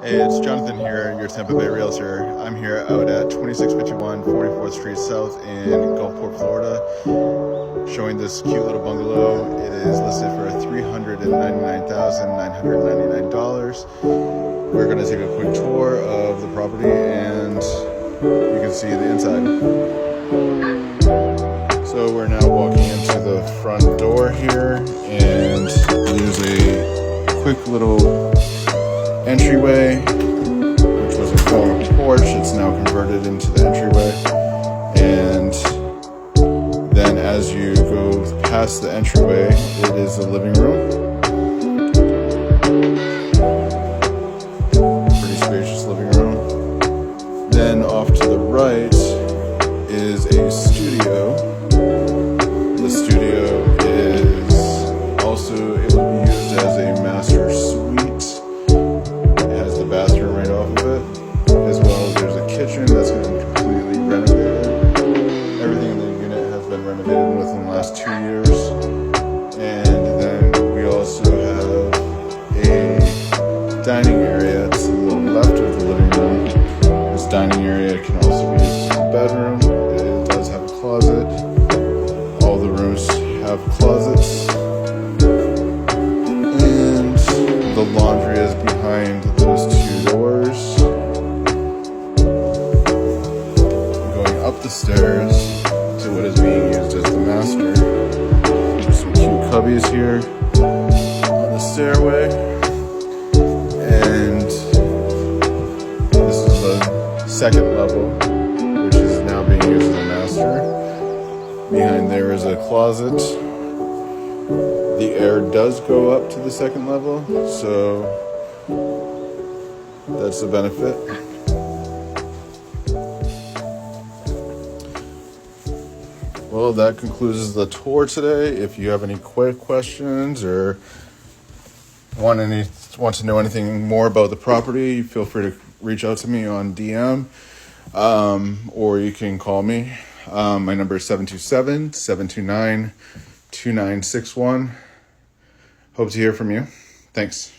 Hey, it's Jonathan here, your Tampa Bay Realtor. I'm here out at 2651 44th Street South in Gulfport, Florida, showing this cute little bungalow. It is listed for $399,999. We're going to take a quick tour of the property and you can see the inside. So we're now walking into the front door here, and there's a quick little entryway, which was a former porch. It's now converted into the entryway, and then as you go past the entryway, it is the living room. Pretty spacious living room. Then off to the right is a studio. The studio is also able to be used as a master suite. Bathroom right off of it, as well as there's a kitchen that's been completely renovated. Everything in the unit has been renovated within the last 2 years. And then we also have a dining area to the left of the living room. This dining area can also be used as a bedroom. It does have a closet. All the rooms have closets. And the laundry is behind those two doors. Going up the stairs to what is being used as the master. There's some cute cubbies here on the stairway. And this is the second level, which is now being used as a master. Behind there is a closet. The air does go up to the second level, so that's the benefit. Well, that concludes the tour today. If you have any quick questions or want to know anything more about the property, feel free to reach out to me on DM, or you can call me. My number is 727-729-2961. Hope to hear from you. Thanks.